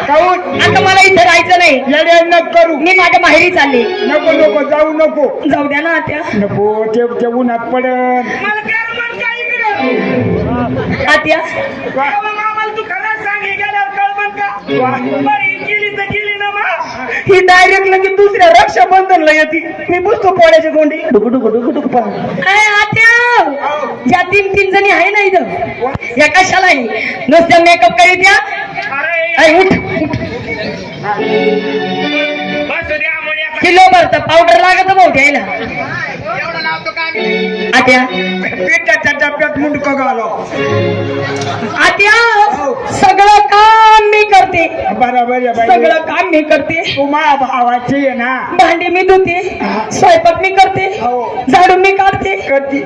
काऊन आता मला इथे राहायचं नाही. येड्या नको करू. मी माझ्या माहेरी चालले. नको नको जाऊ नको. जाऊ द्या ना आत्या. नको ते उन्हात पडन. मला कळमन काय इकडे आत्या मामाला तू खरंच सांग हे गेल्यावर कळमन का बरी गेली तर गेली ना मा. ही डायरेक्ट लगेच दुसऱ्या रक्षाबंधनला येते. मी बसतो पोळ्याची गोंडी डुकू डुकू डुकू डुकू पा. आत्या या तीन जणी आहे ना इथं या कशाला आहे नुसत्या मेकअप करीत या. अरे उठ बस द्या म्हणे आता. किलो भरत पावडर लागत भाऊ द्यायला. एवढं लावतो का मी आत्या पिठाच्या डब्यात मुंडकं घालो. आत्या सगळं काम मी करते. बरोबर आहे बाई. सगळं काम मी करते. तू माझ्या भावाची आहे ना. भांडी मी धुते. स्वयंपाक मी करते. हो. झाडू मी काढते. कधी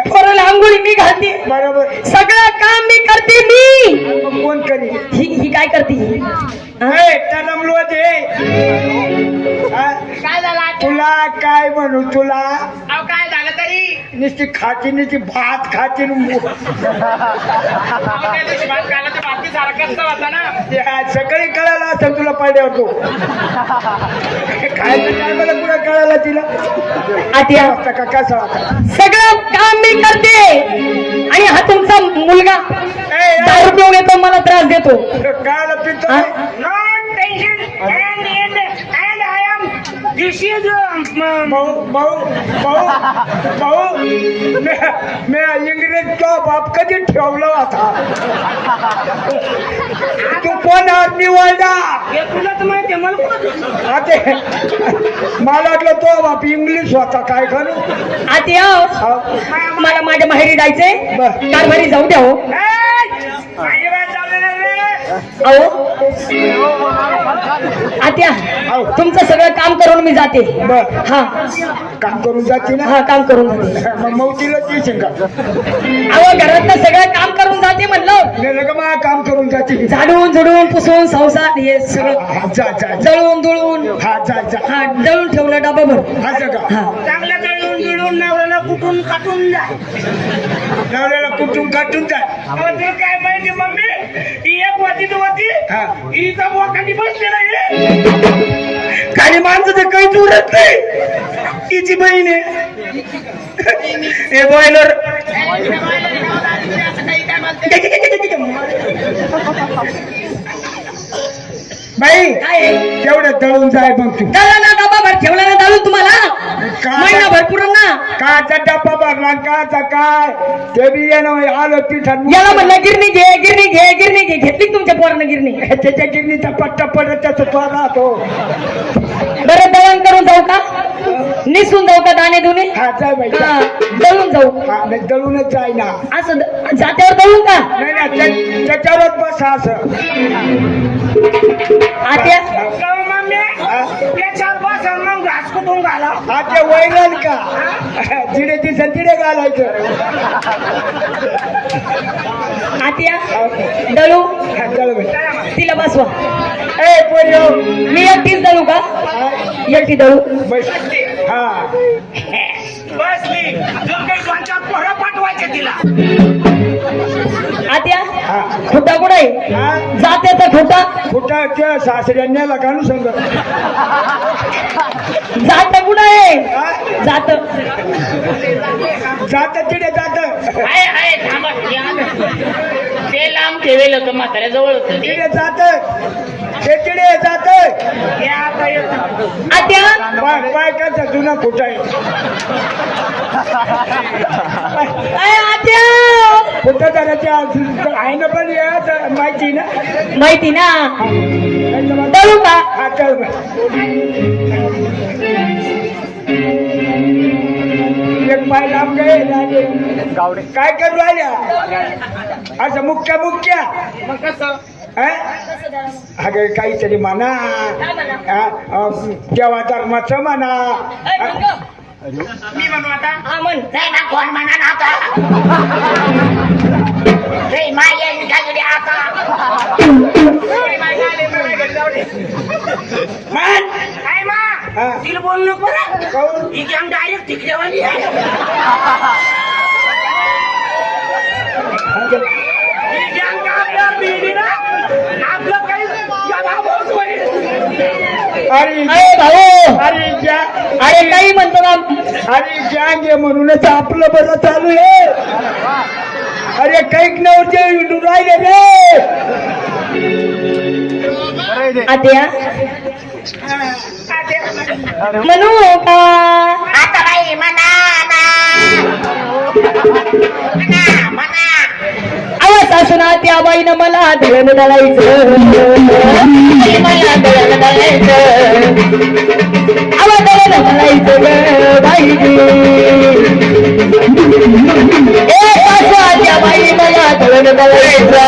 पोराला आंघोळी मी घालते. बरोबर. सगळं काम मी करते. मी मग कोण करी ही काय करते. टलमलो ते काय झालं आता? तुला काय म्हणू तुला अहो काय झालं तरी नुसती खाती नुसती भात खाती अहो, त्या दिवशी भात खायला तर भाती सारखाच होता ना. सकाळी कळाला असं तुला पाड्या होतो. खायचं काय मला कुठं कळाला तिला. आत्या होता का कसा होता. सगळं काम मी करते. आणि हा तुमचा मुलगा दारू पिऊन येतो मला त्रास देतो. कायला पितो. हा? No tension and I am this is भाऊ भाऊ भाऊ भाऊ मी इंग्रजचा बाप कधी ठेवला होता. तू कोण आहात निवडा. हे तुला तर माहिती आहे मला कुठं आता मला वाटलं तो बाप इंग्लिश होता काय करू. आत्या मला माझ्या माहेरी जायचंय. बरं. कारभारी जाऊ द्या हो. माझी बाई चाललेलं रे. अहो आत्या तुमचं सगळं काम करून मी जाते. बर हा काम करून जाते ना. हा काम करून जाते. मग मौतीला येशील का. अहो घरातलं सगळं काम करून जाते म्हणलं. नाही का मग काम करून जाते. झाडून झुडून पुसून संसार हे सगळं हा, जा जा जा. दळून दुळून हा जा जा. हा दळून ठेवलं डबा भर. असं का. हा चांगलं दळून दळून नवऱ्याला कुठून काटून जा. नवऱ्याला कुठून काटून जा. अहो, तुला काय माहिती मम्मी ही एक वाटी तू होती हा. ही तर बोकांनी बसलेला आहे. काही माणसं काही उरत नाही. तिची बहीण आहे. हे बॉयलर बाई काय आहे? तेवढं दळून जाय मग तू. दळा ना डबा भर ठेवला ना दळून तुम्हाला का- महिना भरपूर ना. काचा डब्बा भरला काचा काय ते बी येणं आलं पिठात. याला म्हणलं गिरणी घे गिरणी घे गिरणी घे. घेतली तुमच्या पोरानं गिरणी. त्याच्या गिरणीचा पट्टा पडत त्याचा तो राहतो. बरं दळण करून जाऊ का. निसून जाऊ का दाणे धुणे. हा जाय बाई जा. हा, दळून जाऊ. हा नाही दळूनच जाय ना. असं जात्यावर दळून का. नाही ना त्याच्यावरच बसा असं. आत्या जाऊ मम्मी त्याच्यावर बसून मग घास कुठून घाला. हा ते वैरण का तिडे दिसत तिडे घालायचं. आत्या दळू हा, चल बाई. तिला बसवा. ए पोरी मी एकटीच दळू का. एकटी दळू. बस. हा बसली जर काही दोन-चार पोरं पाठवायचे तिला. आत्या हा खोटा कुठं आहे. हा जात्याचा खोटा. कुठं त्या सासऱ्यांना घालू सांग. जात कुठं आहे. हा? जात जात तिडे जात आहे थांबा हे आलं. ते लांब ठेवेल होतं म्हाताऱ्या जवळ होतं ते. तिडे जात ते तिडे जात. हे आता येतं. आत्या पाय करता जुना खोटा आहे. अय आत्या खोटं करायच्या आहे ना पण यात माहिती ना. माहिती ना. त्याच्यामध्ये- दळू का. हा चल बाई. एक पाय लांब गे गावडे काय करू राहिल्या असं मुख्या मुख्या. मग कसं अगं काहीतरी म्हणा. देवा धर्माचं म्हणा. मी म्हणू आता हा म्हण. नाही ना कोण म्हणा ना आता. रे माय निघाली आता. म्हण. काय मा हा. तिला बोल नको ना. काहून? ही गॅंग डायरेक्ट तिकडेवाली आहे. ही गॅंग आपल्या बिल्डिंग आपलं काही अरे अरे भाऊ अरे ज्या अरे काही म्हणतो ना अरे गँग आहे म्हणूनच आपलं बरं चालू आहे. अरे कैक नव्हते राहिले रे आत्या म्हणू का आता बाई म्हणा आवाज असून आत्या बाईनं मला दळण दळायचं मला दळण दळायचं आवाज दळण दळायचं ग बाईजी एक असं आत्या बाई मला दळण दळायचं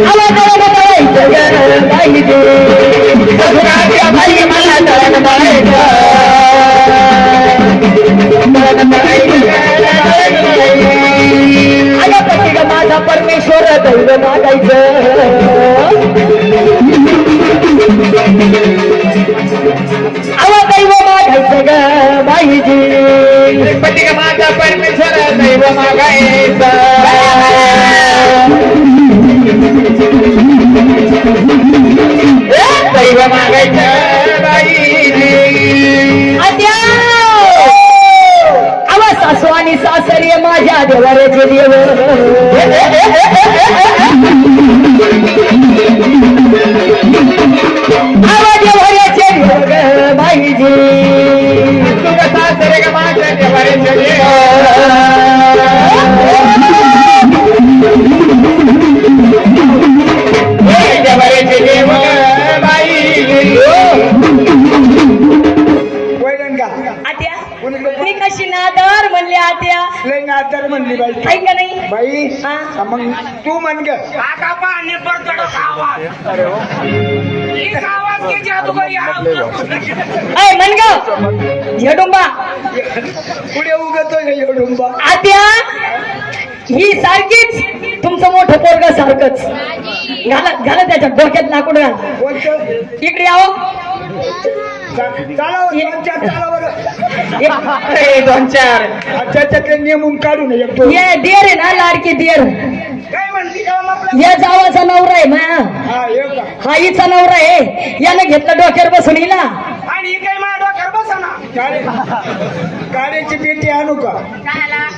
आवाज दळण दळायचं ग बाईजी असून आत्या बाई मला दळण दळायचं अगं पती ग माझा परमेश्वर दैव मागायचं आवा दैव मागायचं ग बाईजी पती ग माझा परमेश्वर दैव मागायचं दैव मागायचं बाईजी आद्या सासू आणि सासरी माझ्या देवाऱ्याचे देव देवाऱ्याचे देव ग बाईजी तुझं सासरे ग माझ्या देवाऱ्याचे देव देवाऱ्याचे देव बाईजी आत्या मी कशी नादर म्हणले आत्या लय नादार म्हणली बाई आहे का नाही बाई हा? मग तू म्हण ग काका पाणी पडतो आवाज की जादूगरी ऐ म्हण ग झेडुंबा पुढे उगतो एवढुंबा आत्या ही सारखीच तुमचं मोठं पोरग सारखंच घाला त्याच्या डोक्यात लाकूड घाल कोणतं इकडे यावं चालावं दोन चार त्याच्यातले नेमून काढू नये ये देर आहे ना लाडकी देर काय म्हणली का मग? या जावाचा नवरा आहे माया हा येऊ का हा हिचा नवरा आहे यानं घेतलं डोक्यावर बसून हिला आणि ही काही माझ्या डोक्यावर बसा ना गाड्याची पेटी आणू का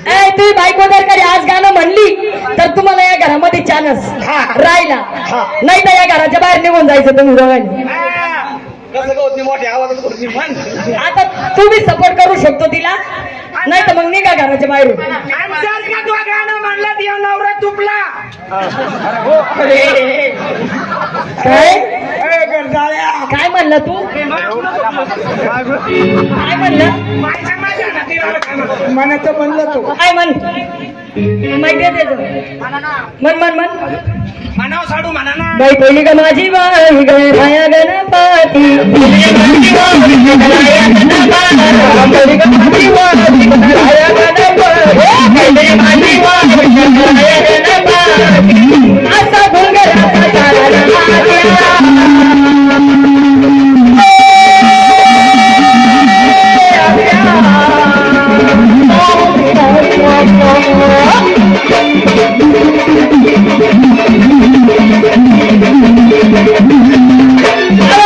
ए तुम्ही बायको जर कधी आज गाणं म्हणली तर तुम्हाला या घरामध्ये चानस राहिला नाही तर या घराच्या बाहेर निघून जायचं तुम्ही दोघांनी आता तुम्ही सपोर्ट करू शकतो तिला नाही तर मग निघा घराच्या बाहेरून जर का तू गाणं म्हणलं ती नवरा तुपला काय ए, गरदाळ्या. काय म्हणला तू काय म्हणलं माझ्या माझ्या नातीला मनाचं म्हणलं तू काय म्हण माहिती आहे त्याचं म्हण म्हण म्हण म्हणाव साडू म्हणा ना बाई पहिली का माझी बाई ग माया गणपती पहिली का माझी बाई ग माया गणपती असा घुंगराचा चालला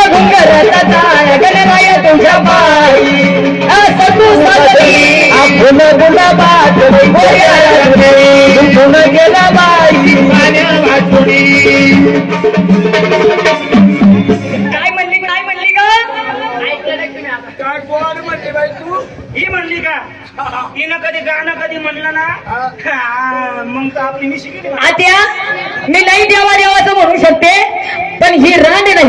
घुंगराचा चाळ गणराया तुझ्या बाई असं तू साजरी आपण गुलाबात गुण गेला बाई काय म्हणली ग काय कोण म्हणली बाई तू ही म्हणली का हिनं कधी गाणं कधी म्हणलं ना हा, मग तर आपली मिशी किती आत्या मी नाही देवा देवाचं म्हणू शकते पण ही रान आहे ना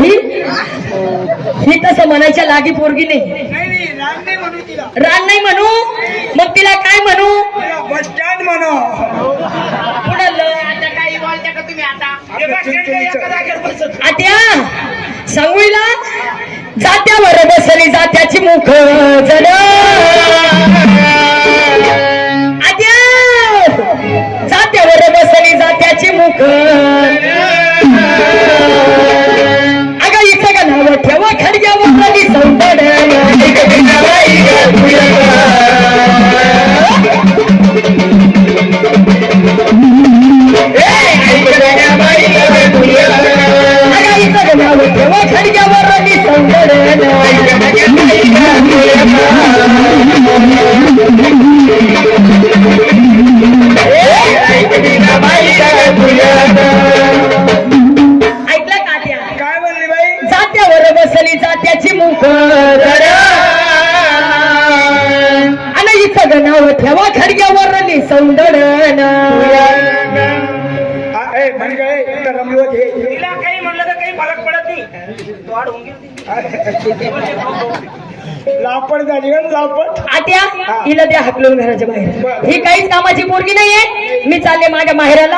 ही तसं म्हणायच्या लागी पोरगी नाही नाही रान नाही म्हणू तिला रान नाही म्हणू मग तिला काय म्हणू तिला बस स्टँड म्हणू आता काही बोलता का तुम्ही आता हे बघ, त्यांच्या एका जागेवर बसत. आत्या सांगूला जात्यावर बसली जात्याची मुख जड आत्या जात्यावर बसली जात्याची मुख अगं इथं का नाव ठेवा खडग्यावर सौंदड अगं इथं का नाव आहे तरमलोट हे तिला काही म्हणलं तर काही फरक पडत नाही. तो आड होऊन गेली. लापड झाली का लापड आत्या हिला द्या हाकलून घराच्या बाहेर. ही काहीच कामाची पोरगी नाहीये. मी चालले माझ्या माहेराला.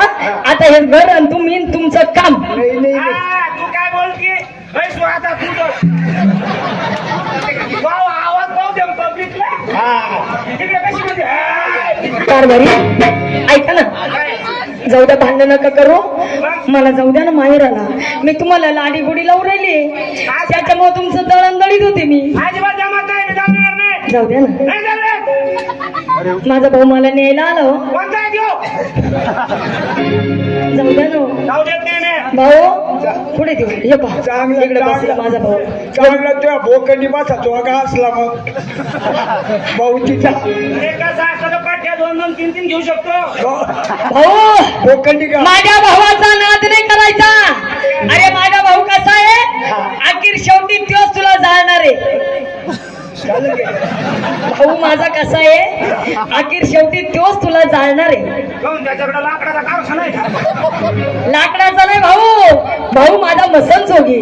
आता हे घर आणि तुम्ही आणि तुमचं काम. नाही नाही नाही. हा, तू काय बोलती बैसू आता तू तर. भाऊ, आवाज भाऊ दे पब्लिकला. तिकडे कशी म्हणते हा. कारभारी ऐका ना, जाऊ द्या, भांडण नका करू. मला जाऊ द्या ना माहेराला. मी तुम्हाला लाडी गोडी लावून राहिली, त्याच्यामुळे तुमचं दळणदळीत होते मी. अजिबात जमत नाही, मी जाणार नाही. जाऊ द्या ना. नाही जाणार. माझा भाऊ मला न्यायला आला हो. कोणता आहे त्यो? जाऊ द्या ना जाऊ देत नाही मी. भाऊ. पुढे देऊ हे पहा, चांगलं इकडे बसला माझा भाऊ. चांगला तुझ्या भोकंडी बसा तो का असला मग भाऊचीचा एका साखर पाठ्या 2-2, 3-3 घेऊ शकतो. भाऊ, भोकंडी का माझ्या भावाचा नाद नाही करायचा. अरे माझा भाऊ कसा आहे, अखेर शेवटी तोच तुला जाळणार आहे. भाऊ माझा कसा आहे, अखेर शेवटी तोच तुला जाळणार आहे. जाऊन त्याच्याकडे लाकडाचा कारखाना आहे. लाकडाचा नाही भाऊ, भाऊ माझा मसन जोगी.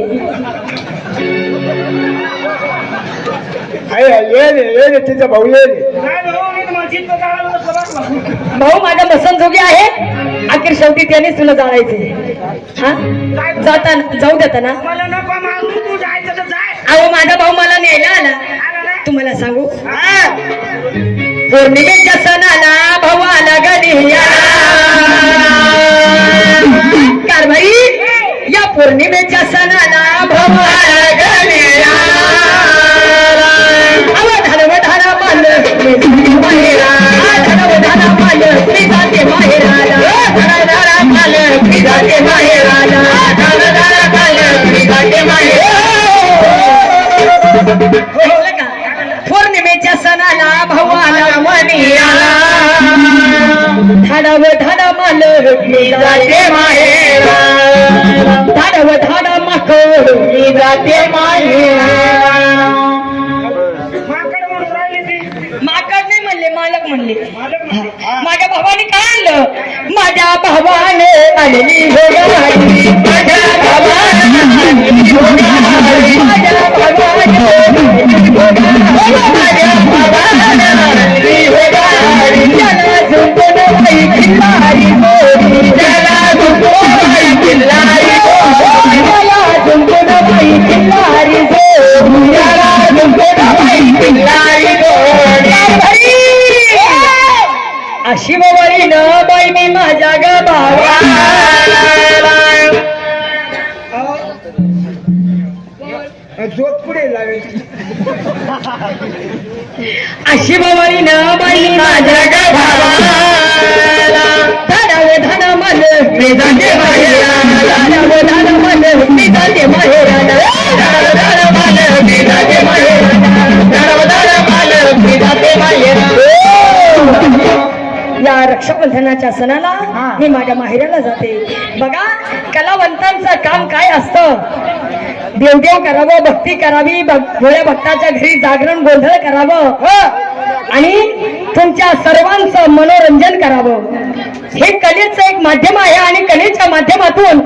ये रे तिचा भाऊ ये रे नाही भाऊ, मी तुम्हाला जितकं जाळायला होतं बघा. भाऊ माझा मसन जोगी आहे. अखेर शेवटी त्यानेच तुला जाळायचे. हा, जाताना जाऊ देता ना. मला नको मागू, तू जायचं तर जाय. अहो माझा भाऊ मला न्यायला आला. आला नाही? तुम्हाला सांगू, पौर्णिमेच्या सणाला भाऊ आला गणिया. कारभाई, या पौर्णिमेच्या सणाला भाऊ आला गणिया. धनवधाना माल माहेरा, धनवधाना माल मी जाते माहेराला. धनवधाना माल मी जाते माहेराला. धनवधाना माल मी जाते माहेराला. ऐकलं का? पौर्णिमेच्या सणाला भाऊ आला मनियाला. धाडव धाड माल मी जाते माहेरा. धाडव धाड माकड मी जाते माहेरा. माकड म्हणून राहिली ती. माकड नाही म्हणले, मालक म्हणले. मालक म्हणते. माझ्या भावाने काय आणलं? माझ्या भावाने आणली हो गाडी. माझ्या भावाने आणली हो गाडी. माझ्या भावाने आणली हो गाडी. माझ्या भावाने आणली हो गाडी. त्याला झुंपून बाई किल्लारी गोरी. त्याला झुंपून बाई किल्लारी गोरी. त्याला झुंपून बाई किल्लारी गोरी. त्याला झुंपून बाई किल्लारी गोरी. अशी बवळी न बाई मी माझ्या ग भावा. जोत पुढे लावेल अशी बवळी न बाई मी माझ्या ग भावा. धडाव धड मन मी जाते माहेराला. धडाव धड मन मी जाते माहेराला. धडाव धड मन मी जाते माहेराला. धडाव धड मन मी जाते माहेराला. या रक्षाबंधनाच्या सणाला मी माझ्या माहेराला जाते. बघा, कलावंतांचं काम काय असतं. देवदेव करावं, भक्ती करावी, भोळ्या भक्ताच्या घरी जागरण गोंधळ करावं आणि तुमच्या सर्वांचं मनोरंजन करावं. हे कलेचं एक माध्यम आहे आणि कलेच्या माध्यमातून